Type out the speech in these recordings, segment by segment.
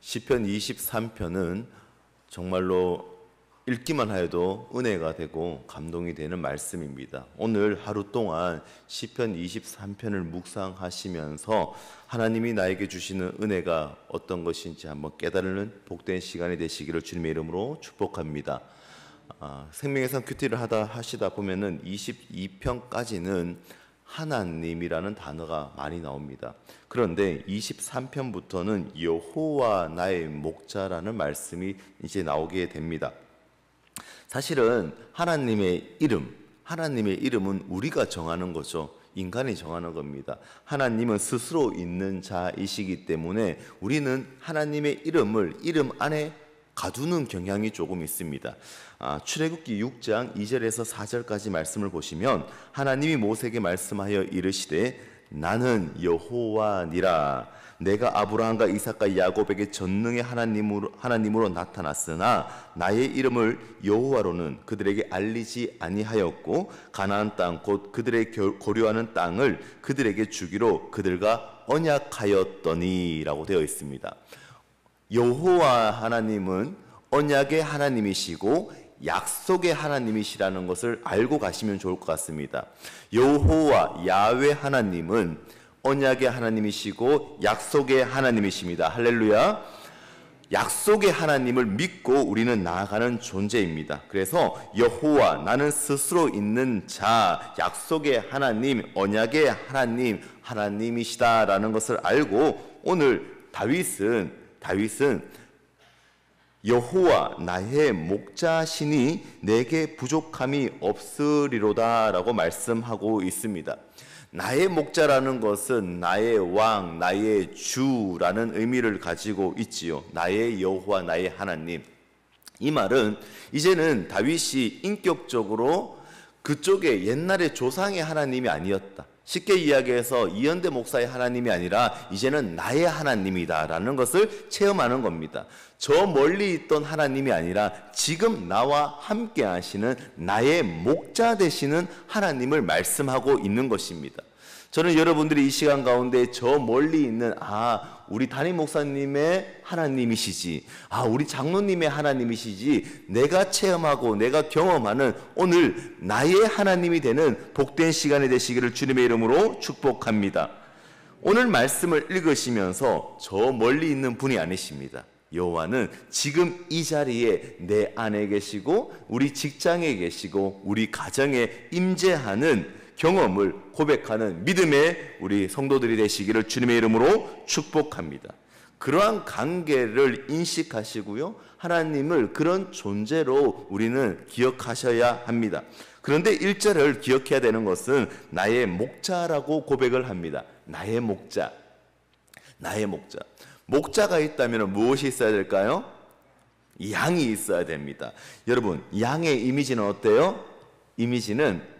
시편 23편은 정말로 읽기만 해도 은혜가 되고 감동이 되는 말씀입니다. 오늘 하루 동안 시편 23편을 묵상하시면서 하나님이 나에게 주시는 은혜가 어떤 것인지 한번 깨달는 복된 시간이 되시기를 주님의 이름으로 축복합니다. 생명의 산 큐티를 하시다 보면은 22편까지는 하나님이라는 단어가 많이 나옵니다. 그런데 23편부터는 여호와 나의 목자라는 말씀이 이제 나오게 됩니다. 사실은 하나님의 이름은 우리가 정하는 거죠. 인간이 정하는 겁니다. 하나님은 스스로 있는 자이시기 때문에 우리는 하나님의 이름을 이름 안에 가두는 경향이 조금 있습니다. 출애굽기 6장 2절에서 4절까지 말씀을 보시면 하나님이 모세에게 말씀하여 이르시되 나는 여호와니라 내가 아브라함과 이삭과 야곱에게 전능의 하나님으로 나타났으나 나의 이름을 여호와로는 그들에게 알리지 아니하였고 가나안 땅 곧 그들의 고려하는 땅을 그들에게 주기로 그들과 언약하였더니라고 되어 있습니다. 여호와 하나님은 언약의 하나님이시고 약속의 하나님이시라는 것을 알고 가시면 좋을 것 같습니다. 여호와 야훼 하나님은 언약의 하나님이시고 약속의 하나님이십니다. 할렐루야. 약속의 하나님을 믿고 우리는 나아가는 존재입니다. 그래서 여호와 나는 스스로 있는 자, 약속의 하나님, 언약의 하나님이시다라는 것을 알고 오늘 다윗은 여호와 나의 목자시니 내게 부족함이 없으리로다 라고 말씀하고 있습니다. 나의 목자라는 것은 나의 왕, 나의 주라는 의미를 가지고 있지요. 나의 여호와, 나의 하나님. 이 말은 이제는 다윗이 인격적으로 그쪽에 옛날에 조상의 하나님이 아니었다. 쉽게 이야기해서 이현대 목사의 하나님이 아니라 이제는 나의 하나님이다라는 것을 체험하는 겁니다. 저 멀리 있던 하나님이 아니라 지금 나와 함께 하시는 나의 목자 되시는 하나님을 말씀하고 있는 것입니다. 저는 여러분들이 이 시간 가운데 저 멀리 있는 우리 담임 목사님의 하나님이시지, 우리 장로님의 하나님이시지, 내가 체험하고 내가 경험하는 오늘 나의 하나님이 되는 복된 시간이 되시기를 주님의 이름으로 축복합니다. 오늘 말씀을 읽으시면서 저 멀리 있는 분이 아니십니다. 여호와는 지금 이 자리에 내 안에 계시고 우리 직장에 계시고 우리 가정에 임재하는 경험을 고백하는 믿음의 우리 성도들이 되시기를 주님의 이름으로 축복합니다. 그러한 관계를 인식하시고요, 하나님을 그런 존재로 우리는 기억하셔야 합니다. 그런데 1절을 기억해야 되는 것은 나의 목자라고 고백을 합니다. 나의 목자. 목자가 있다면 무엇이 있어야 될까요? 양이 있어야 됩니다. 여러분, 양의 이미지는 어때요? 이미지는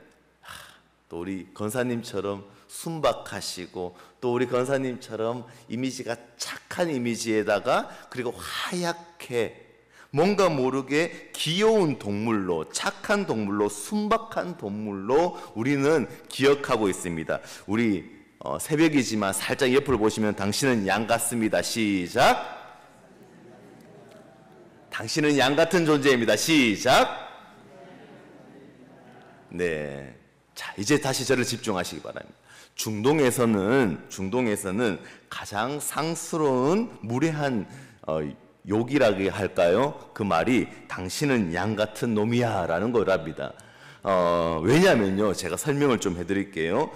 또 우리 권사님처럼 순박하시고 또 우리 권사님처럼 이미지가 착한 이미지에다가 그리고 하얗게 뭔가 모르게 귀여운 동물로, 착한 동물로, 순박한 동물로 우리는 기억하고 있습니다. 우리 새벽이지만 살짝 옆을 보시면 당신은 양 같습니다. 시작. 당신은 양 같은 존재입니다. 시작. 네. 자, 이제 다시 저를 집중하시기 바랍니다. 중동에서는 가장 상스러운 무례한 욕이라고 할까요? 그 말이 당신은 양 같은 놈이야 라는 거랍니다. 왜냐면요, 제가 설명을 좀 해드릴게요.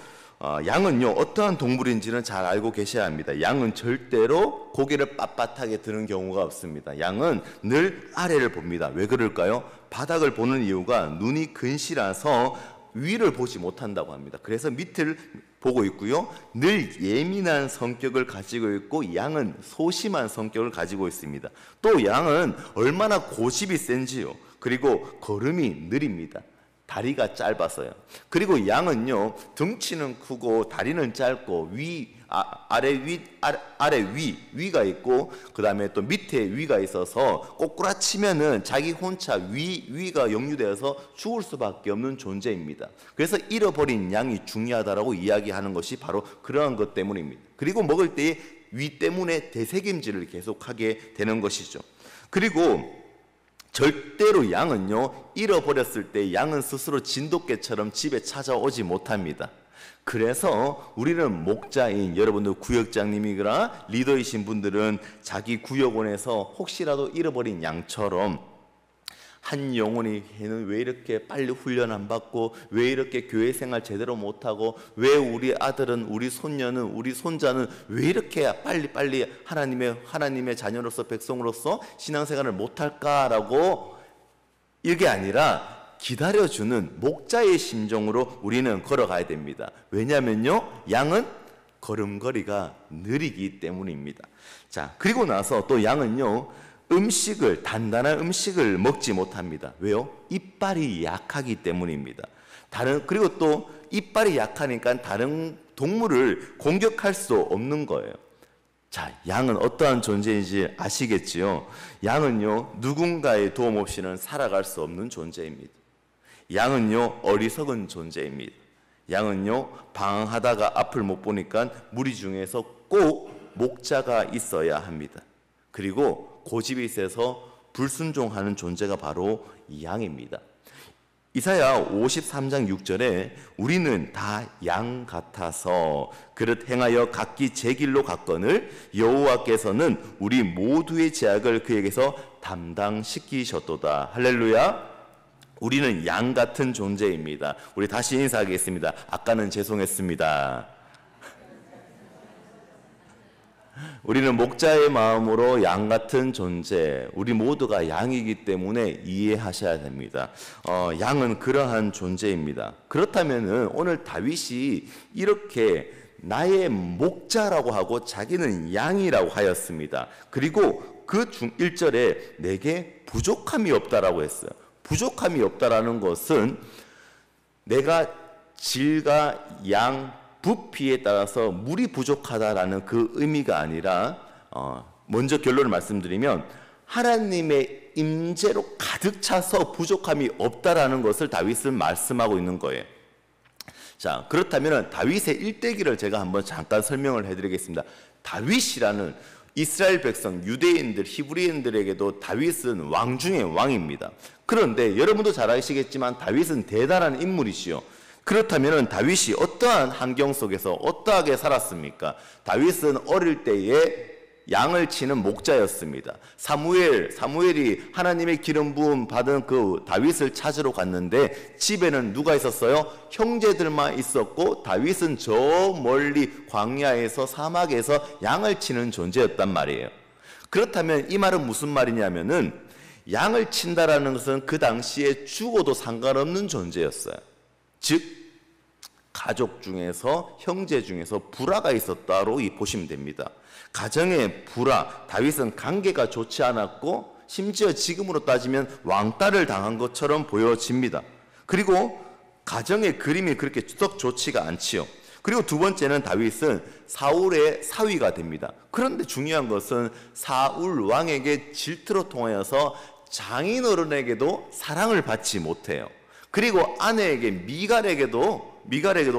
양은요, 어떠한 동물인지는 잘 알고 계셔야 합니다. 양은 절대로 고개를 빳빳하게 드는 경우가 없습니다. 양은 늘 아래를 봅니다. 왜 그럴까요? 바닥을 보는 이유가 눈이 근시라서 위를 보지 못한다고 합니다. 그래서 밑을 보고 있고요, 늘 예민한 성격을 가지고 있고 양은 소심한 성격을 가지고 있습니다. 또 양은 얼마나 고집이 센지요. 그리고 걸음이 느립니다. 다리가 짧아서요. 그리고 양은요, 덩치는 크고 다리는 짧고 아래 위가 있고 그 다음에 또 밑에 위가 있어서 꼬꾸라치면은 자기 혼자 위가 역류되어서 죽을 수밖에 없는 존재입니다. 그래서 잃어버린 양이 중요하다라고 이야기하는 것이 바로 그러한 것 때문입니다. 그리고 먹을 때에 위 때문에 되새김질을 계속하게 되는 것이죠. 그리고 절대로 양은요, 잃어버렸을 때 양은 스스로 진돗개처럼 집에 찾아오지 못합니다. 그래서 우리는 목자인 여러분들, 구역장님이거나 리더이신 분들은 자기 구역원에서 혹시라도 잃어버린 양처럼 한 영혼이 걔는 왜 이렇게 빨리 훈련 안 받고, 왜 이렇게 교회 생활 제대로 못하고, 왜 우리 아들은, 우리 손녀는, 우리 손자는 왜 이렇게 빨리 하나님의 자녀로서, 백성으로서 신앙생활을 못할까라고, 이게 아니라 기다려주는 목자의 심정으로 우리는 걸어가야 됩니다. 왜냐하면요, 양은 걸음걸이가 느리기 때문입니다. 자, 그리고 나서 또 양은요, 단단한 음식을 먹지 못합니다. 왜요? 이빨이 약하기 때문입니다. 그리고 또 이빨이 약하니까 다른 동물을 공격할 수 없는 거예요. 자, 양은 어떠한 존재인지 아시겠지요? 양은요, 누군가의 도움 없이는 살아갈 수 없는 존재입니다. 양은요, 어리석은 존재입니다. 양은요, 방황하다가 앞을 못 보니까 무리 중에서 꼭 목자가 있어야 합니다. 그리고 고집이 세서 불순종하는 존재가 바로 이 양입니다. 이사야 53장 6절에 우리는 다 양 같아서 그릇 행하여 각기 제 길로 갔거늘 여호와께서는 우리 모두의 죄악을 그에게서 담당시키셨도다. 할렐루야. 우리는 양 같은 존재입니다. 우리 다시 인사하겠습니다. 아까는 죄송했습니다. 우리는 목자의 마음으로 양 같은 존재, 우리 모두가 양이기 때문에 이해하셔야 됩니다. 양은 그러한 존재입니다. 그렇다면 오늘 다윗이 이렇게 나의 목자라고 하고 자기는 양이라고 하였습니다. 그리고 그 1절에 내게 부족함이 없다라고 했어요. 부족함이 없다라는 것은 내가 질과 양, 부피에 따라서 물이 부족하다라는 그 의미가 아니라, 먼저 결론을 말씀드리면 하나님의 임재로 가득 차서 부족함이 없다라는 것을 다윗은 말씀하고 있는 거예요. 자, 그렇다면 다윗의 일대기를 제가 한번 잠깐 설명을 해드리겠습니다. 다윗이라는 이스라엘 백성, 유대인들, 히브리인들에게도 다윗은 왕 중의 왕입니다. 그런데 여러분도 잘 아시겠지만 다윗은 대단한 인물이시요. 그렇다면 다윗이 어떠한 환경 속에서 어떠하게 살았습니까? 다윗은 어릴 때에 양을 치는 목자였습니다. 사무엘이 하나님의 기름 부음 받은 그 다윗을 찾으러 갔는데 집에는 누가 있었어요? 형제들만 있었고 다윗은 저 멀리 광야에서, 사막에서 양을 치는 존재였단 말이에요. 그렇다면 이 말은 무슨 말이냐면은 양을 친다라는 것은 그 당시에 죽어도 상관없는 존재였어요. 즉 가족 중에서, 형제 중에서 불화가 있었다로 보시면 됩니다. 가정의 불화, 다윗은 관계가 좋지 않았고 심지어 지금으로 따지면 왕따를 당한 것처럼 보여집니다. 그리고 가정의 그림이 그렇게 썩 좋지가 않지요. 그리고 두 번째는 다윗은 사울의 사위가 됩니다. 그런데 중요한 것은 사울 왕에게 질투로 통하여서 장인어른에게도 사랑을 받지 못해요. 그리고 아내에게 미갈에게도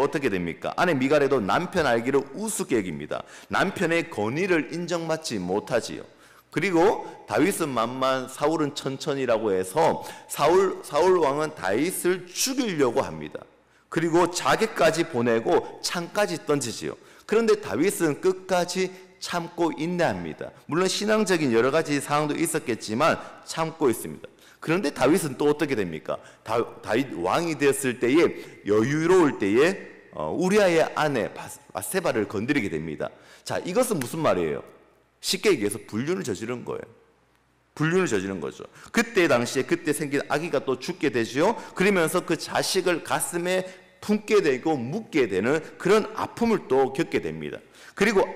어떻게 됩니까? 아내 미갈에도 남편 알기를 우습게 여깁니다. 남편의 건의를 인정받지 못하지요. 그리고 다윗은 만만, 사울은 천천히라고 해서 사울 왕은 다윗을 죽이려고 합니다. 그리고 자기까지 보내고 창까지 던지지요. 그런데 다윗은 끝까지 참고 인내합니다. 물론 신앙적인 여러 가지 상황도 있었겠지만 참고 있습니다. 그런데 다윗은 또 어떻게 됩니까? 다윗 왕이 되었을 때에, 여유로울 때에 우리아의 아내 바세바를 건드리게 됩니다. 자, 이것은 무슨 말이에요? 쉽게 얘기해서 불륜을 저지른 거예요. 불륜을 저지른 거죠. 그때 생긴 아기가 또 죽게 되죠. 그러면서 그 자식을 가슴에 품게 되고 묻게 되는 그런 아픔을 또 겪게 됩니다. 그리고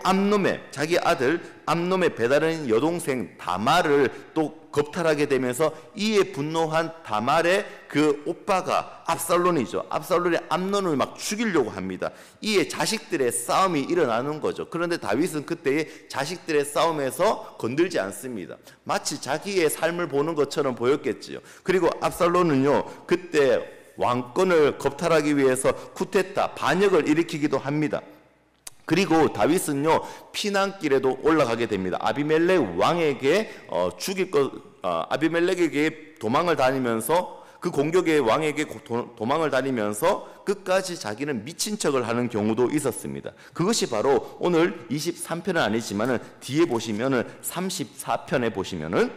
자기 아들 암놈의 배다른 여동생 다말을 또 겁탈하게 되면서 이에 분노한 다말의 그 오빠가 압살론이죠. 압살론이 암논을 막 죽이려고 합니다. 이에 자식들의 싸움이 일어나는 거죠. 그런데 다윗은 그때의 자식들의 싸움에서 건들지 않습니다. 마치 자기의 삶을 보는 것처럼 보였겠지요. 그리고 압살론은요, 그때 왕권을 겁탈하기 위해서 쿠데타, 반역을 일으키기도 합니다. 그리고 다윗은요 피난길에도 올라가게 됩니다. 아비멜렉 왕에게 아비멜렉에게 도망을 다니면서 그 공격의 왕에게 도망을 다니면서 끝까지 자기는 미친 척을 하는 경우도 있었습니다. 그것이 바로 오늘 23편은 아니지만은 뒤에 보시면은 34편에 보시면은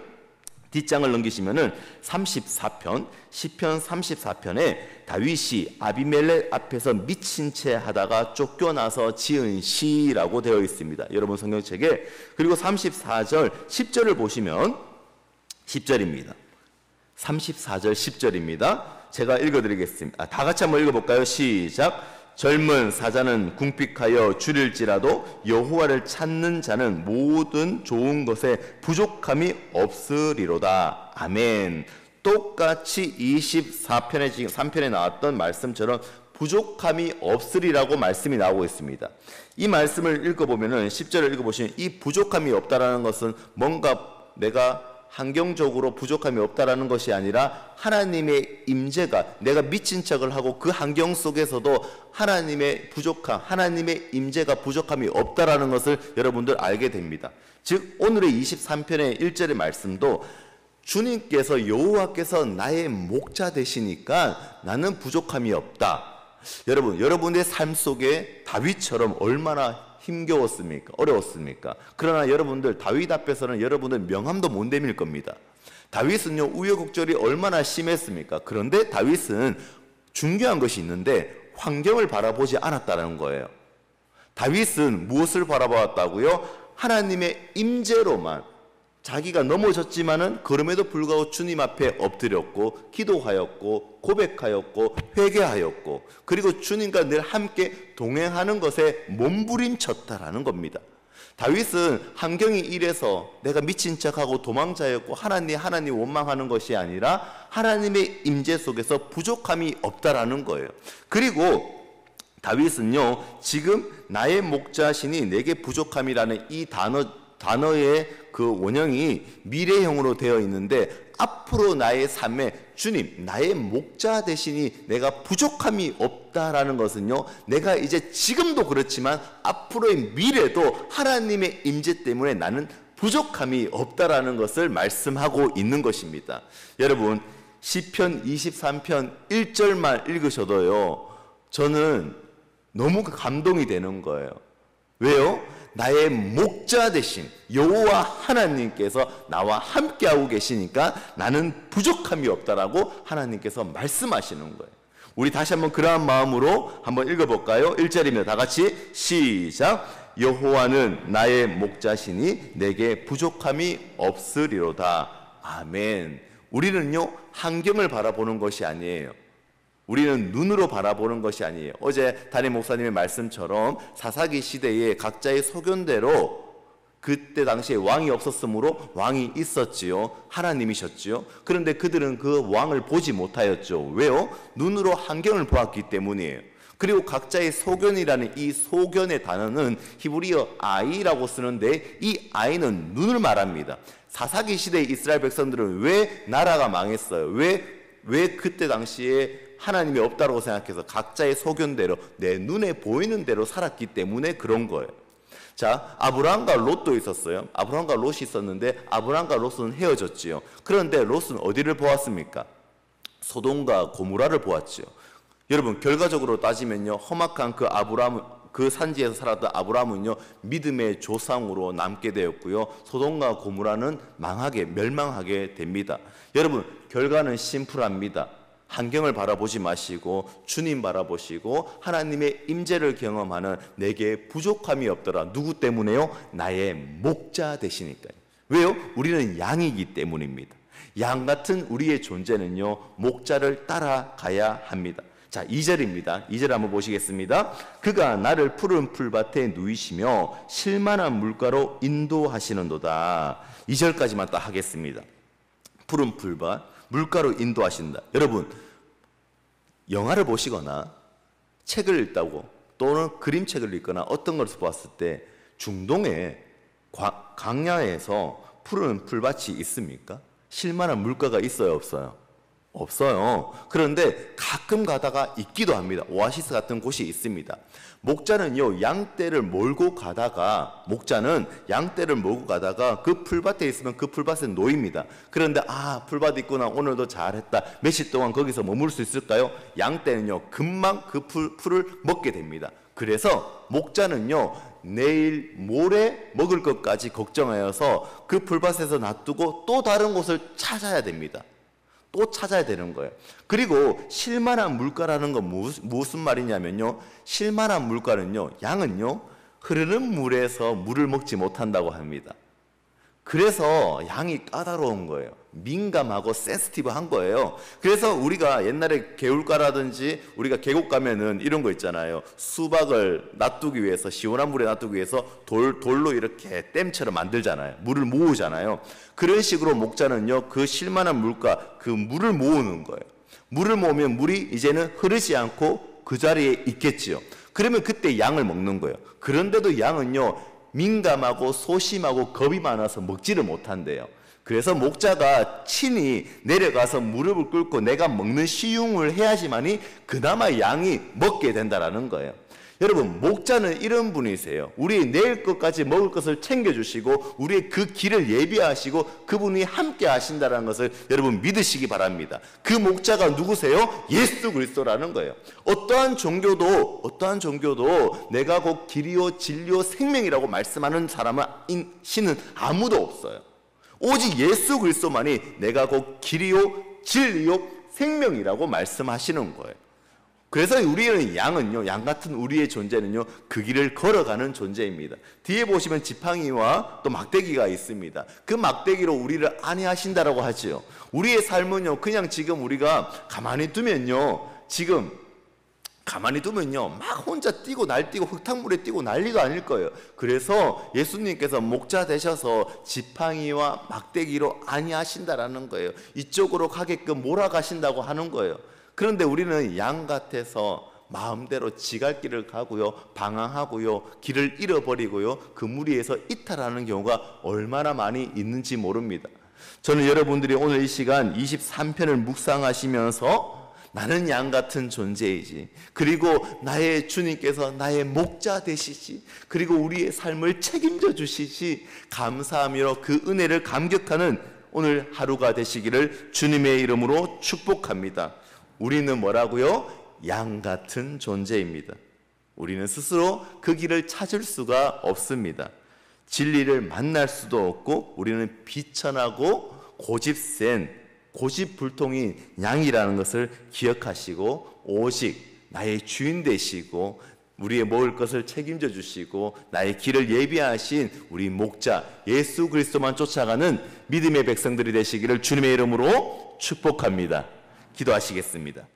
뒷장을 넘기시면은 34편, 시편 34편에 다윗이 아비멜렉 앞에서 미친 채 하다가 쫓겨나서 지은 시라고 되어 있습니다. 여러분 성경책에. 그리고 34절, 10절을 보시면 10절입니다. 34절 10절입니다. 제가 읽어드리겠습니다. 다 같이 한번 읽어볼까요? 시작. 젊은 사자는 궁핍하여 줄일지라도 여호와를 찾는 자는 모든 좋은 것에 부족함이 없으리로다. 아멘. 똑같이 24편에 지금 3편에 나왔던 말씀처럼 부족함이 없으리라고 말씀이 나오고 있습니다. 이 말씀을 읽어보면은 10절을 읽어보시면 이 부족함이 없다라는 것은 뭔가 내가 환경적으로 부족함이 없다라는 것이 아니라 하나님의 임재가 내가 미친 척을 하고 그 환경 속에서도 하나님의 부족함, 하나님의 임재가 부족함이 없다라는 것을 여러분들 알게 됩니다. 즉 오늘의 23편의 1절의 말씀도 주님께서 여호와께서 나의 목자 되시니까 나는 부족함이 없다. 여러분, 여러분의 삶 속에 다윗처럼 얼마나 힘겨웠습니까? 어려웠습니까? 그러나 여러분들 다윗 앞에서는 여러분들 명함도 못 내밀 겁니다. 다윗은요 우여곡절이 얼마나 심했습니까? 그런데 다윗은 중요한 것이 있는데 환경을 바라보지 않았다는 거예요. 다윗은 무엇을 바라보았다고요? 하나님의 임재로만. 자기가 넘어졌지만은 그럼에도 불구하고 주님 앞에 엎드렸고 기도하였고 고백하였고 회개하였고 그리고 주님과 늘 함께 동행하는 것에 몸부림쳤다라는 겁니다. 다윗은 환경이 이래서 내가 미친 척하고 도망자였고 하나님 원망하는 것이 아니라 하나님의 임재 속에서 부족함이 없다라는 거예요. 그리고 다윗은요 지금 나의 목자신이 내게 부족함이라는 이 단어의 그 원형이 미래형으로 되어 있는데 앞으로 나의 삶에 주님 나의 목자 되시니 내가 부족함이 없다라는 것은요 내가 이제 지금도 그렇지만 앞으로의 미래도 하나님의 임재 때문에 나는 부족함이 없다라는 것을 말씀하고 있는 것입니다. 여러분 시편 23편 1절만 읽으셔도요 저는 너무 감동이 되는 거예요. 왜요? 나의 목자 되신 여호와 하나님께서 나와 함께하고 계시니까 나는 부족함이 없다라고 하나님께서 말씀하시는 거예요. 우리 다시 한번 그러한 마음으로 한번 읽어볼까요? 1절입니다. 다 같이 시작. 여호와는 나의 목자시니 내게 부족함이 없으리로다. 아멘. 우리는요 환경을 바라보는 것이 아니에요. 우리는 눈으로 바라보는 것이 아니에요. 어제 담임 목사님의 말씀처럼 사사기 시대에 각자의 소견대로 그때 당시에 왕이 없었으므로 왕이 있었지요. 하나님이셨지요. 그런데 그들은 그 왕을 보지 못하였죠. 왜요? 눈으로 환경을 보았기 때문이에요. 그리고 각자의 소견이라는 이 소견의 단어는 히브리어 아이라고 쓰는데 이 아이는 눈을 말합니다. 사사기 시대의 이스라엘 백성들은 왜 나라가 망했어요? 왜 그때 당시에 하나님이 없다고 생각해서 각자의 소견대로 내 눈에 보이는 대로 살았기 때문에 그런 거예요. 자, 아브라함과 롯도 있었어요. 아브라함과 롯이 있었는데 아브라함과 롯은 헤어졌지요. 그런데 롯은 어디를 보았습니까? 소돔과 고모라를 보았지요. 여러분 결과적으로 따지면요 험악한 그 산지에서 살았던 아브라함은요 믿음의 조상으로 남게 되었고요 소돔과 고모라는 멸망하게 됩니다. 여러분 결과는 심플합니다. 환경을 바라보지 마시고 주님 바라보시고 하나님의 임재를 경험하는 내게 부족함이 없더라. 누구 때문에요? 나의 목자 되시니까요. 왜요? 우리는 양이기 때문입니다. 양 같은 우리의 존재는요 목자를 따라가야 합니다. 자 2절입니다. 2절 한번 보시겠습니다. 그가 나를 푸른 풀밭에 누이시며 실만한 물가로 인도하시는도다. 2절까지만 딱 하겠습니다. 푸른 풀밭 물가로 인도하신다. 여러분 영화를 보시거나 책을 읽다고 또는 그림책을 읽거나 어떤 것을 보았을 때 중동에 광야에서 푸른 풀밭이 있습니까? 실만한 물가가 있어요 없어요? 없어요. 그런데 가끔 가다가 있기도 합니다. 오아시스 같은 곳이 있습니다. 목자는요, 양떼를 몰고 가다가, 목자는 양떼를 몰고 가다가 그 풀밭에 있으면 그 풀밭에 놓입니다. 그런데 풀밭 있구나, 오늘도 잘했다, 며칠 동안 거기서 머물 수 있을까요? 양떼는요, 금방 그 풀을 먹게 됩니다. 그래서 목자는요, 내일 모레 먹을 것까지 걱정하여서 그 풀밭에서 놔두고 또 다른 곳을 찾아야 됩니다. 또 찾아야 되는 거예요. 그리고 쉴만한 물가라는 건 무슨 말이냐면요, 쉴만한 물가는요, 양은요, 흐르는 물에서 물을 먹지 못한다고 합니다. 그래서 양이 까다로운 거예요. 민감하고 센시티브한 거예요. 그래서 우리가 옛날에 개울가라든지 우리가 계곡 가면은 이런 거 있잖아요. 수박을 놔두기 위해서, 시원한 물에 놔두기 위해서 돌로 이렇게 댐처럼 만들잖아요. 물을 모으잖아요. 그런 식으로 목자는요, 그 쉴만한 물가, 그 물을 모으는 거예요. 물을 모으면 물이 이제는 흐르지 않고 그 자리에 있겠지요. 그러면 그때 양을 먹는 거예요. 그런데도 양은요, 민감하고 소심하고 겁이 많아서 먹지를 못한대요. 그래서 목자가 친히 내려가서 무릎을 꿇고 내가 먹는 시움을 해야지만이 그나마 양이 먹게 된다라는 거예요. 여러분, 목자는 이런 분이세요. 우리의 내일 것까지 먹을 것을 챙겨주시고 우리의 그 길을 예비하시고 그분이 함께 하신다는 것을 여러분 믿으시기 바랍니다. 그 목자가 누구세요? 예수 그리스도라는 거예요. 어떠한 종교도 내가 곧 길이요 진리요 생명이라고 말씀하는 사람은 신은 아무도 없어요. 오직 예수 그리스도만이 내가 곧 길이요 진리요 생명이라고 말씀하시는 거예요. 그래서 우리는 양 같은 우리의 존재는요, 그 길을 걸어가는 존재입니다. 뒤에 보시면 지팡이와 또 막대기가 있습니다. 그 막대기로 우리를 안위하신다라고 하죠. 우리의 삶은요, 그냥 지금 우리가 가만히 두면요, 막 혼자 뛰고 날뛰고 흙탕물에 뛰고 난리가 아닐 거예요. 그래서 예수님께서 목자 되셔서 지팡이와 막대기로 안위하신다라는 거예요. 이쪽으로 가게끔 몰아가신다고 하는 거예요. 그런데 우리는 양 같아서 마음대로 지갈 길을 가고요, 방황하고요, 길을 잃어버리고요, 그 무리에서 이탈하는 경우가 얼마나 많이 있는지 모릅니다. 저는 여러분들이 오늘 이 시간 23편을 묵상하시면서 나는 양 같은 존재이지, 그리고 나의 주님께서 나의 목자 되시지, 그리고 우리의 삶을 책임져 주시지, 감사하며 그 은혜를 감격하는 오늘 하루가 되시기를 주님의 이름으로 축복합니다. 우리는 뭐라고요? 양 같은 존재입니다. 우리는 스스로 그 길을 찾을 수가 없습니다. 진리를 만날 수도 없고 우리는 비천하고 고집불통인 양이라는 것을 기억하시고 오직 나의 주인 되시고 우리의 먹을 것을 책임져 주시고 나의 길을 예비하신 우리 목자 예수 그리스도만 쫓아가는 믿음의 백성들이 되시기를 주님의 이름으로 축복합니다. 기도하시겠습니다.